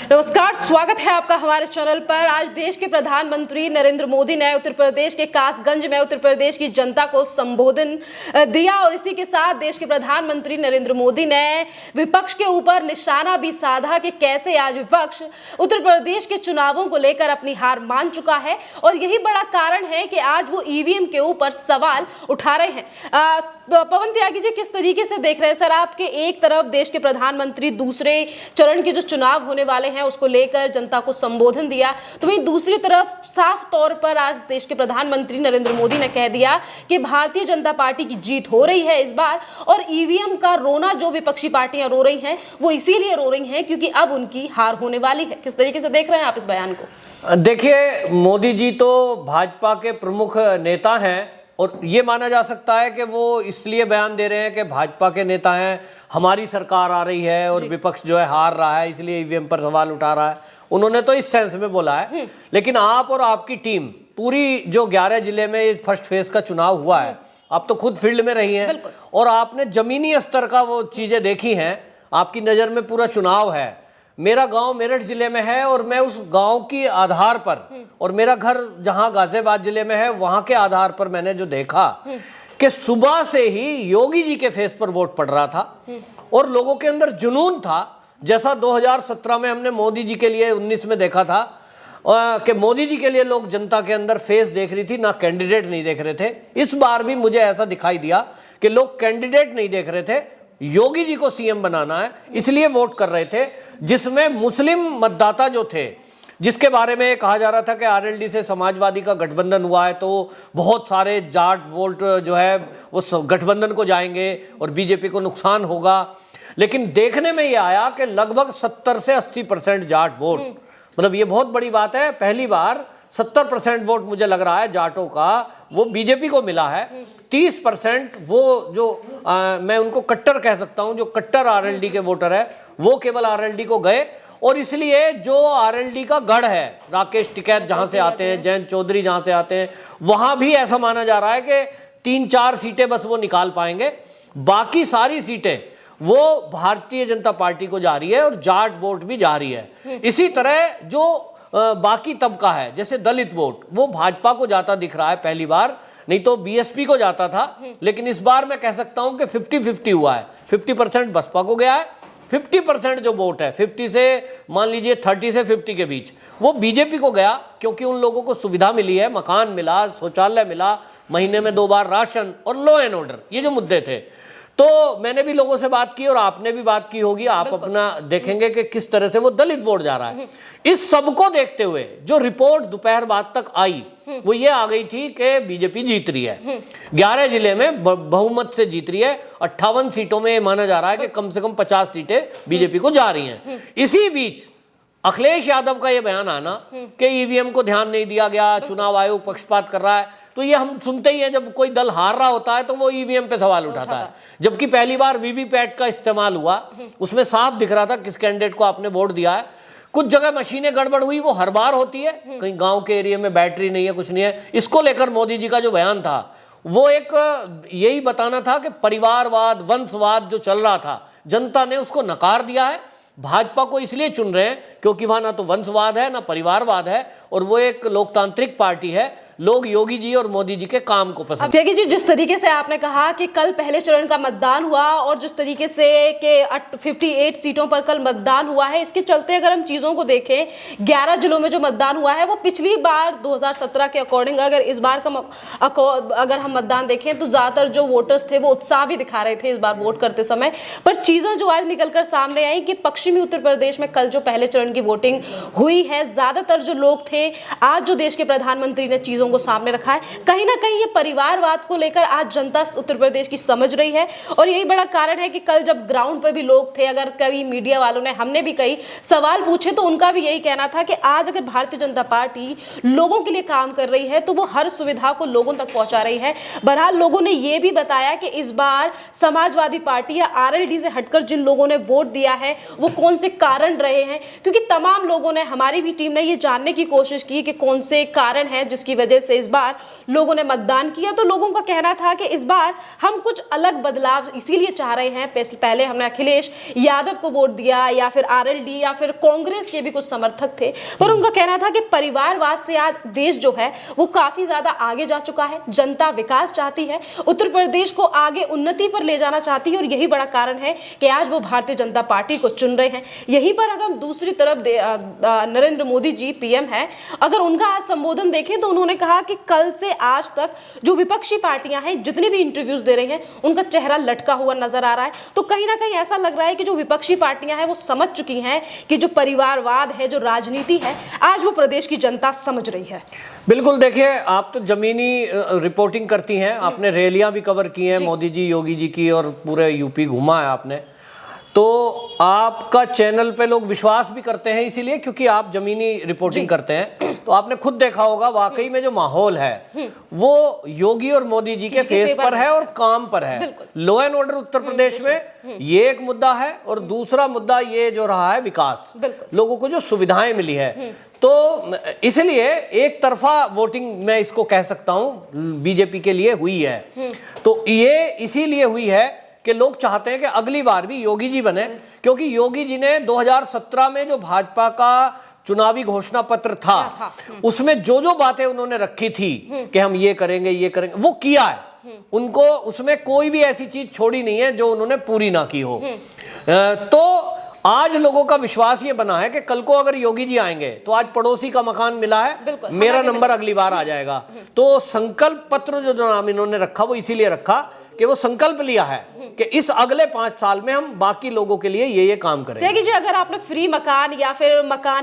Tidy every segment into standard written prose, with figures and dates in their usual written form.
नमस्कार, स्वागत है आपका हमारे चैनल पर। आज देश के प्रधानमंत्री नरेंद्र मोदी ने उत्तर प्रदेश के कासगंज में उत्तर प्रदेश की जनता को संबोधन दिया और इसी के साथ देश के प्रधानमंत्री नरेंद्र मोदी ने विपक्ष के ऊपर निशाना भी साधा कि कैसे आज विपक्ष उत्तर प्रदेश के चुनावों को लेकर अपनी हार मान चुका है और यही बड़ा कारण है कि आज वो ईवीएम के ऊपर सवाल उठा रहे हैं। पवन त्यागी जी, किस तरीके से देख रहे हैं सर? आपके एक तरफ देश के प्रधानमंत्री दूसरे चरण के जो चुनाव होने वाले हैं उसको लेकर जनता को संबोधन दिया, तो वहीं दूसरी तरफ साफ तौर पर आज देश के प्रधानमंत्री नरेंद्र मोदी ने कह दिया कि भारतीय जनता पार्टी की जीत हो रही है इस बार और ईवीएम का रोना जो विपक्षी पार्टियां रो रही हैं वो इसीलिए रो रही हैं क्योंकि अब उनकी हार होने वाली है। किस तरीके से देख रहे हैं आप इस बयान को? देखिए, मोदी जी तो भाजपा के प्रमुख नेता हैं और ये माना जा सकता है कि वो इसलिए बयान दे रहे हैं कि भाजपा के नेता हैं, हमारी सरकार आ रही है और विपक्ष जो है हार रहा है, इसलिए ईवीएम पर सवाल उठा रहा है। उन्होंने तो इस सेंस में बोला है, लेकिन आप और आपकी टीम पूरी जो 11 जिले में इस फर्स्ट फेज का चुनाव हुआ है, आप तो खुद फील्ड में रही हैं और आपने जमीनी स्तर का वो चीजें देखी हैं। आपकी नजर में पूरा चुनाव है। मेरा गांव मेरठ जिले में है और मैं उस गांव की आधार पर और मेरा घर जहां गाजियाबाद जिले में है वहां के आधार पर मैंने जो देखा कि सुबह से ही योगी जी के फेस पर वोट पड़ रहा था और लोगों के अंदर जुनून था, जैसा 2017 में हमने मोदी जी के लिए 19 में देखा था कि मोदी जी के लिए लोग जनता के अंदर फेस देख रही थी, ना कैंडिडेट नहीं देख रहे थे। इस बार भी मुझे ऐसा दिखाई दिया कि लोग कैंडिडेट नहीं देख रहे थे, योगी जी को सीएम बनाना है इसलिए वोट कर रहे थे। जिसमें मुस्लिम मतदाता जो थे, जिसके बारे में कहा जा रहा था कि आरएलडी से समाजवादी का गठबंधन हुआ है तो बहुत सारे जाट वोट जो है उस गठबंधन को जाएंगे और बीजेपी को नुकसान होगा, लेकिन देखने में ये आया कि लगभग 70 से 80% जाट वोट, मतलब ये बहुत बड़ी बात है। पहली बार 70% वोट मुझे लग रहा है जाटों का वो बीजेपी को मिला है। 30% वो जो मैं उनको कट्टर कह सकता हूं, जो कट्टर आरएलडी के वोटर है वो केवल आरएलडी को गए और इसलिए जो आरएलडी का गढ़ है, राकेश टिकैत जहां से आते हैं, जयंत चौधरी जहां से आते हैं, वहां भी ऐसा माना जा रहा है कि 3-4 सीटें बस वो निकाल पाएंगे, बाकी सारी सीटें वो भारतीय जनता पार्टी को जा रही है और जाट वोट भी जा रही है। इसी तरह जो बाकी तबका है, जैसे दलित वोट, वो भाजपा को जाता दिख रहा है पहली बार, नहीं तो बीएसपी को जाता था, लेकिन इस बार मैं कह सकता हूं कि 50-50 हुआ है। 50% बसपा को गया है, 50% जो वोट है 50 से मान लीजिए 30 से 50 के बीच वो बीजेपी को गया, क्योंकि उन लोगों को सुविधा मिली है, मकान मिला, शौचालय मिला, महीने में 2 बार राशन और लॉ एंड ऑर्डर, ये जो मुद्दे थे। तो मैंने भी लोगों से बात की और आपने भी बात की होगी, आप अपना देखेंगे कि किस तरह से वो दलित वोट जा रहा है। इस सबको देखते हुए जो रिपोर्ट दोपहर बाद तक आई वो ये आ गई थी कि बीजेपी जीत रही है, 11 जिले में बहुमत से जीत रही है। 58 सीटों में माना जा रहा है कि कम से कम 50 सीटें बीजेपी को जा रही हैं। इसी बीच अखिलेश यादव का ये बयान आना कि ईवीएम को ध्यान नहीं दिया गया, चुनाव आयोग पक्षपात कर रहा है, तो ये हम सुनते ही हैं, जब कोई दल हार रहा होता है तो वो ईवीएम पे सवाल उठाता है। जबकि पहली बार वीवीपैट का इस्तेमाल हुआ, उसमें साफ दिख रहा था किस कैंडिडेट को आपने वोट दिया है। कुछ जगह मशीनें गड़बड़ हुई, वो हर बार होती है, कहीं गांव के एरिया में बैटरी नहीं है, कुछ नहीं है। इसको लेकर मोदी जी का जो बयान था वो एक यही बताना था कि परिवारवाद, वंशवाद जो चल रहा था, जनता ने उसको नकार दिया है। भाजपा को इसलिए चुन रहे हैं क्योंकि वहां ना तो वंशवाद है ना परिवारवाद है और वो एक लोकतांत्रिक पार्टी है। लोग योगी जी और मोदी जी के काम को पसंद। त्यागी जी, जिस तरीके से आपने कहा कि कल पहले चरण का मतदान हुआ और जिस तरीके से कि 58 सीटों पर कल मतदान हुआ है, इसके चलते अगर हम चीजों को देखें, 11 जिलों में जो मतदान हुआ है वो पिछली बार 2017 के अकॉर्डिंग अगर इस बार का अगर हम मतदान देखें तो ज्यादातर जो वोटर्स थे वो उत्साह भी दिखा रहे थे इस बार वोट करते समय। पर चीजें जो आज निकलकर सामने आई कि पश्चिमी उत्तर प्रदेश में कल जो पहले चरण की वोटिंग हुई है, ज्यादातर जो लोग थे, आज जो देश के प्रधानमंत्री ने चीजों को सामने रखा है, कहीं ना कहीं ये परिवारवाद को लेकर आज जनता उत्तर प्रदेश की समझ रही है और यही बड़ा कारण है कि कल जब ग्राउंड पर भी लोग थे, अगर कई मीडिया वालों ने, हमने भी कई सवाल पूछे तो उनका भी यही कहना था कि आज अगर भारतीय जनता पार्टी लोगों के लिए काम कर रही है तो वो हर सुविधा को लोगों तक पहुंचा रही है। बहरहाल लोगों ने यह भी बताया कि इस बार समाजवादी पार्टी या आरएलडी से हटकर जिन लोगों ने वोट दिया है वो कौन से कारण रहे हैं, क्योंकि तमाम लोगों ने, हमारी भी टीम ने ये जानने की कोशिश की कि कौन से कारण है जिसकी वजह तरीके से इस बार लोगों ने मतदान किया, तो लोगों का कहना था कि इस बार हम कुछ अलग बदलाव इसीलिए चाह रहे हैं। पहले हमने अखिलेश यादव को वोट दिया या फिर आरएलडी या फिर कांग्रेस के भी कुछ समर्थक थे, पर उनका कहना था कि परिवारवाद से आज देश जो है वो काफी ज्यादा आगे जा चुका है। जनता विकास चाहती है, उत्तर प्रदेश को आगे उन्नति पर ले जाना चाहती है, और यही बड़ा कारण है कि आज वो भारतीय जनता पार्टी को चुन रहे हैं। यहीं पर अगर हम दूसरी तरफ नरेंद्र मोदी जी पीएम है, अगर उनका आज संबोधन देखें तो उन्होंने कहा कि कल से आज तक जो विपक्षी पार्टियां हैं जितने भी इंटरव्यूज दे रही हैं उनका चेहरा लटका हुआ नजर आ रहा है। तो कहीं ना कहीं ऐसा लग रहा है कि जो विपक्षी पार्टियां हैं वो समझ चुकी हैं कि जो परिवारवाद है, जो राजनीति है, आज वो प्रदेश की जनता समझ रही है। बिल्कुल, देखिए आप तो जमीनी रिपोर्टिंग करती हैं, आपने रैलियां भी कवर की हैं मोदी जी योगी जी की, और पूरे यूपी घुमा है आपने, तो आपका चैनल पे लोग विश्वास भी करते हैं इसीलिए क्योंकि आप जमीनी रिपोर्टिंग करते हैं। तो आपने खुद देखा होगा वाकई में जो माहौल है वो योगी और मोदी जी के फेस पर है और काम पर है। Law and order Uttar Pradesh में ये एक मुद्दा है, और दूसरा मुद्दा ये जो रहा है विकास, लोगों को जो सुविधाएं मिली है। तो इसलिए एक तरफा वोटिंग मैं इसको कह सकता हूं बीजेपी के लिए हुई है। तो ये इसीलिए हुई है कि लोग चाहते हैं कि अगली बार भी योगी जी बने, क्योंकि योगी जी ने 2017 में जो भाजपा का चुनावी घोषणा पत्र था उसमें जो जो बातें उन्होंने रखी थी कि हम ये करेंगे वो किया है। उनको उसमें कोई भी ऐसी चीज छोड़ी नहीं है जो उन्होंने पूरी ना की हो। तो आज लोगों का विश्वास ये बना है कि कल को अगर योगी जी आएंगे तो आज पड़ोसी का मकान मिला है, मेरा नंबर अगली बार आ जाएगा। तो संकल्प पत्र जो नाम इन्होंने रखा वो इसीलिए रखा कि वो संकल्प लिया है कि इस अगले 5 साल में हम बाकी लोगों के लिए ये काम करेंगे। देखिए जी, अगर आपने फ्री मकान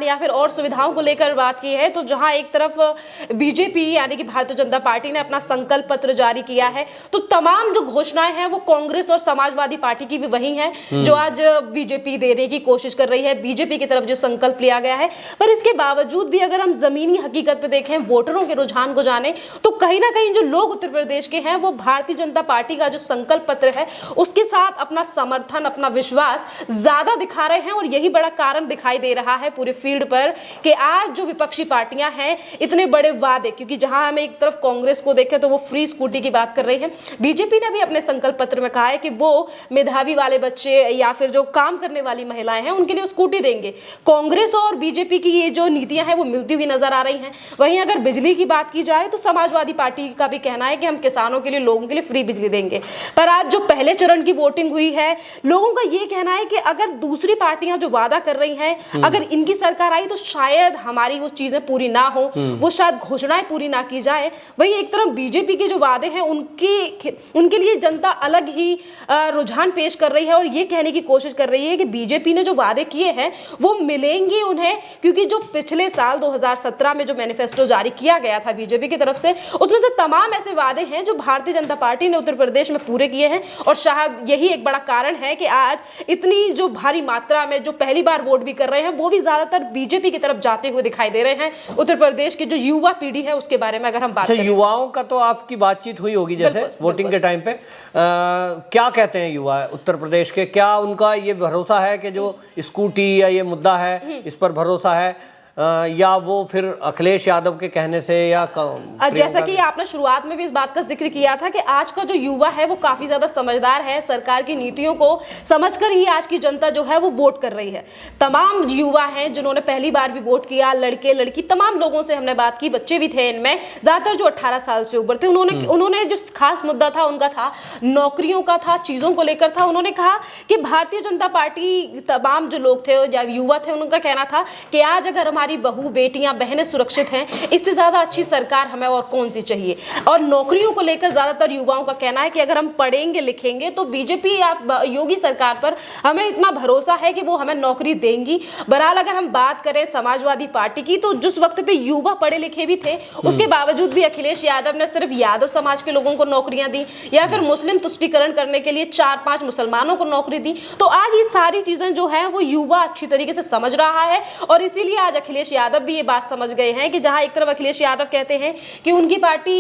या फिर और सुविधाओं को लेकर बात की है, तो जहां एक तरफ बीजेपी यानी कि भारतीय जनता पार्टी ने अपना संकल्प पत्र जारी किया है, तो तमाम जो घोषणाएं हैं वो कांग्रेस और समाजवादी पार्टी की भी वही हैं जो आज बीजेपी देने की कोशिश कर रही है। बीजेपी की तरफ जो संकल्प लिया गया है, पर इसके बावजूद भी अगर हम जमीनी हकीकत पे देखें, वोटरों के रुझान को जाने, तो कहीं ना कहीं जो लोग उत्तर प्रदेश के हैं वो भारतीय जनता पार्टी जो संकल्प पत्र है उसके साथ अपना समर्थन, अपना विश्वास ज्यादा दिखा रहे हैं। और यही बड़ा कारण दिखाई दे रहा है पूरे फील्ड पर कि आज जो विपक्षी पार्टियां हैं इतने बड़े वादे, क्योंकि जहां हम एक तरफ कांग्रेस को देखें तो वो फ्री स्कूटी की बात कर रही है, बीजेपी ने भी अपने संकल्प पत्र में कहा है कि वो मेधावी वाले बच्चे या फिर जो काम करने वाली महिलाएं हैं उनके लिए स्कूटी देंगे। कांग्रेस और बीजेपी की ये जो नीतियां हैं वो मिलती हुई नजर आ रही हैं। वहीं अगर बिजली की बात की जाए तो समाजवादी पार्टी का भी कहना है कि हम किसानों के लिए, लोगों के लिए फ्री बिजली देंगे। पर आज जो पहले चरण की वोटिंग हुई है, लोगों का ये कहना है कि अगर दूसरी पार्टियां जो वादा कर रही हैं, अगर इनकी सरकार आई तो शायद हमारी वो चीजें पूरी ना हो, वो शायद घोषणाएं पूरी ना की जाए। वहीं एक तरफ बीजेपी के जो वादे हैं उनके लिए जनता अलग ही रुझान पेश कर रही है और ये कहने की कोशिश कर रही है कि बीजेपी ने जो वादे किए हैं वो मिलेंगे उन्हें, क्योंकि जो पिछले साल 2017 में जो मैनिफेस्टो जारी किया गया था बीजेपी की तरफ से, उसमें से तमाम ऐसे वादे हैं जो भारतीय जनता पार्टी ने उत्तर प्रदेश में पूरे किए हैं। और शायद यही एक बड़ा कारण है कि आज इतनी जो भारी मात्रा में जो पहली बार वोट भी कर रहे हैं वो भी ज्यादातर बीजेपी की तरफ जाते हुए दिखाई दे रहे हैं। उत्तर प्रदेश की जो युवा पीढ़ी है उसके बारे में अगर हम बात करें, युवाओं का तो आपकी बातचीत हुई होगी जैसे वोटिंग के टाइम पे, क्या कहते हैं युवा उत्तर प्रदेश के? क्या उनका ये भरोसा है कि जो स्कूटी या ये मुद्दा है इस पर भरोसा है, या वो फिर अखिलेश यादव के कहने से, या जैसा कि आपने शुरुआत में भी इस बात का जिक्र किया था कि आज का जो युवा है वो काफी ज्यादा समझदार है, सरकार की नीतियों को समझकर ही आज की जनता जो है वो वोट कर रही है। तमाम युवा हैं जिन्होंने पहली बार भी वोट किया, लड़के लड़की तमाम लोगों से हमने बात की, बच्चे भी थे इनमें, ज्यादातर जो 18 साल से ऊपर थे, उन्होंने जो खास मुद्दा था उनका था नौकरियों का था, चीजों को लेकर था। उन्होंने कहा कि भारतीय जनता पार्टी, तमाम जो लोग थे या युवा थे, उनका कहना था कि आज अगर हमारी बहू बेटियां बहनें सुरक्षित हैं, इससे ज्यादा अच्छी सरकार हमें और कौन सी चाहिए। और नौकरियों को लेकर ज्यादातर युवाओं का कहना है कि अगर हम पढ़ेंगे लिखेंगे तो बीजेपी या योगी सरकार पर हमें इतना भरोसा है कि वो हमें नौकरी देंगी। बहरहाल अगर हम बात करें समाजवादी पार्टी की, तो जिस वक्त पे युवा पढ़े लिखे भी थे उसके बावजूद भी अखिलेश यादव ने सिर्फ यादव समाज के लोगों को नौकरियां दी, या फिर मुस्लिम तुष्टीकरण करने के लिए 4-5 मुसलमानों को नौकरी दी। तो आज ये सारी चीजें जो है वो युवा अच्छी तरीके से समझ रहा है और इसीलिए आज अखिलेश यादव भी ये बात समझ गए हैं कि जहां एक तरफ अखिलेश यादव कहते हैं कि उनकी पार्टी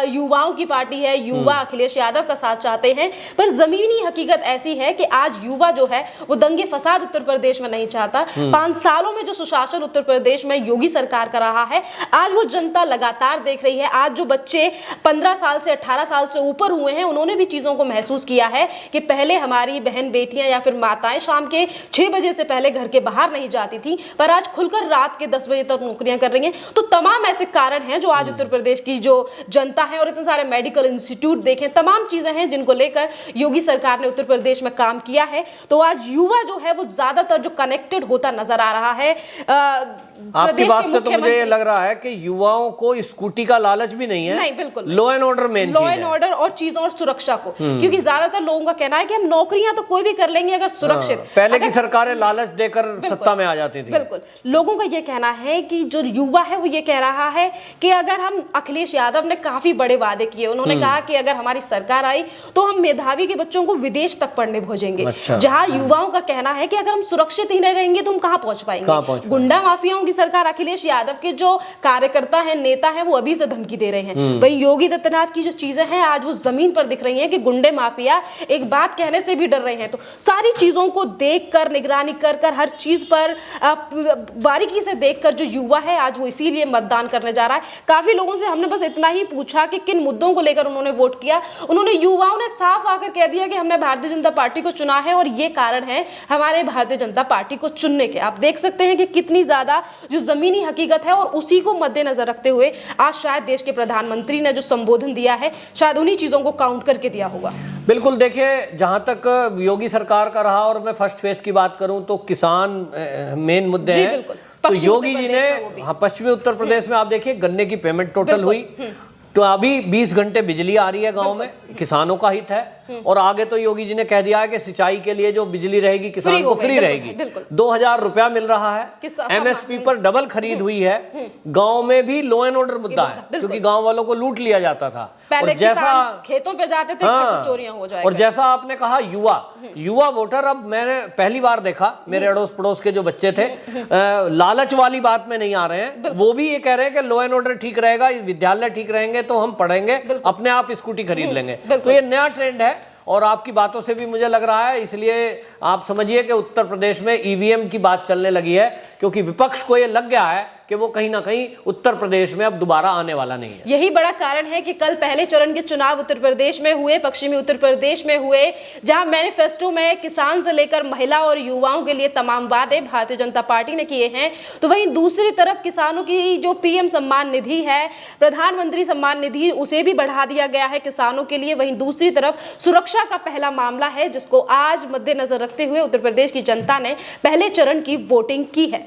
युवाओं की पार्टी है, युवा अखिलेश यादव का साथ चाहते हैं, पर जमीनी हकीकत ऐसी है कि आज युवा जो है वो दंगे फसाद उत्तर प्रदेश में नहीं चाहता। 5 सालों में जो सुशासन उत्तर प्रदेश में योगी सरकार का रहा है, आज वो जनता लगातार देख रही है। आज जो बच्चे 15 साल से 18 साल से ऊपर हुए हैं, उन्होंने भी चीजों को महसूस किया है कि पहले हमारी बहन बेटियां या फिर माताएं शाम के 6 बजे से पहले घर के बाहर नहीं जाती थी, पर आज खुलकर रात के 10 बजे तक नौकरियां कर रही हैं। तो तमाम ऐसे कारण हैं जो आज उत्तर प्रदेश की जो जनता है, और इतने सारे मेडिकल इंस्टीट्यूट देखें, तमाम चीजें हैं जिनको लेकर योगी सरकार ने उत्तर प्रदेश में काम किया है। तो आज युवा जो है वो ज्यादातर जो कनेक्टेड होता नजर आ रहा है। आपकी बात से तो मुझे ये लग रहा है कि युवाओं को स्कूटी का लालच भी नहीं है। नहीं, बिल्कुल law and order main, law and order और चीजों और सुरक्षा को, क्योंकि ज्यादातर लोगों का कहना है कि हम नौकरियां तो कोई भी कर लेंगे अगर सुरक्षित। पहले की सरकारें लालच देकर सत्ता में आ जाती थी। बिल्कुल, लोगों का ये कहना है कि जो युवा है वो ये कह रहा है कि अगर हम, अखिलेश यादव ने काफी बड़े वादे किए, उन्होंने कहा कि अगर हमारी सरकार आई तो हम मेधावी के बच्चों को विदेश तक पढ़ने भेजेंगे। अच्छा। जहां युवाओं का कहना है कि अगर हम सुरक्षित ही नहीं रहेंगे तो हम कहां पहुंच पाएंगे। गुंडा माफियाओं की सरकार, अखिलेश यादव के जो कार्यकर्ता हैं, नेता हैं, वो अभी से धमकी दे रहे हैं। वही योगी आदित्यनाथ की जो चीजें हैं आज वो जमीन पर दिख रही हैं कि गुंडे माफिया एक बात कहने से भी डर रहे हैं। तो सारी चीजों को देखकर, निगरानी कर हर चीज पर बारीकी से देखकर जो युवा है आज वो इसीलिए मतदान करने जा रहा है। काफी लोगों से हमने बस इतना ही पूछा कि किन मुद्दों को लेकर उन्होंने वोट किया। उन्होंने, युवाओं ने साफ आकर कह दिया कि हमने भारतीय जनता पार्टी को चुना है और ये कारण है हमारे भारतीय जनता पार्टी को चुनने के। आप देख सकते हैं कि कितनी ज्यादा जो जमीनी हकीकत है, और उसी को मद्देनजर रखते हुए आज शायद देश के प्रधानमंत्री ने जो संबोधन दिया है, शायद उन्हीं चीजों को काउंट करके दिया होगा। बिल्कुल, देखिए जहां तक योगी सरकार का रहा, और मैं फर्स्ट फेज की बात करूं तो किसान मेन मुद्दे हैं। तो योगी जी ने, हाँ, पश्चिमी उत्तर प्रदेश में आप देखिए गन्ने की पेमेंट टोटल हुई, तो अभी 20 घंटे बिजली आ रही है गांव में, किसानों का हित है। और आगे तो योगी जी ने कह दिया है कि सिंचाई के लिए जो बिजली रहेगी किसान को फ्री रहेगी। 2000 रुपया मिल रहा है, एमएसपी पर डबल खरीद हुई है। गांव में भी लॉ एंड ऑर्डर मुद्दा है, क्योंकि गांव वालों को लूट लिया जाता था। पहले और जैसा खेतों पे जाते थे, हाँ, चोरियां हो जाएगा। और जैसा आपने कहा युवा वोटर, अब मैंने पहली बार देखा, मेरे अड़ोस पड़ोस के जो बच्चे थे लालच वाली बात में नहीं आ रहे हैं। वो भी ये कह रहे हैं कि लॉ एंड ऑर्डर ठीक रहेगा, विद्यालय ठीक रहेंगे तो हम पढ़ेंगे, अपने आप स्कूटी खरीद लेंगे। तो ये नया ट्रेंड है, और आपकी बातों से भी मुझे लग रहा है, इसलिए आप समझिए कि उत्तर प्रदेश में ईवीएम की बात चलने लगी है, क्योंकि विपक्ष को ये लग गया है कि वो कहीं ना कहीं उत्तर प्रदेश में अब दोबारा आने वाला नहीं है। यही बड़ा कारण है कि कल पहले चरण के चुनाव उत्तर प्रदेश में हुए, पश्चिमी उत्तर प्रदेश में हुए, जहां मैनिफेस्टो में किसान से लेकर महिला और युवाओं के लिए तमाम वादे भारतीय जनता पार्टी ने किए हैं। तो वहीं दूसरी तरफ किसानों की जो पीएम सम्मान निधि है, प्रधानमंत्री सम्मान निधि, उसे भी बढ़ा दिया गया है किसानों के लिए। वहीं दूसरी तरफ सुरक्षा का पहला मामला है, जिसको आज मद्देनजर रखते हुए उत्तर प्रदेश की जनता ने पहले चरण की वोटिंग की है।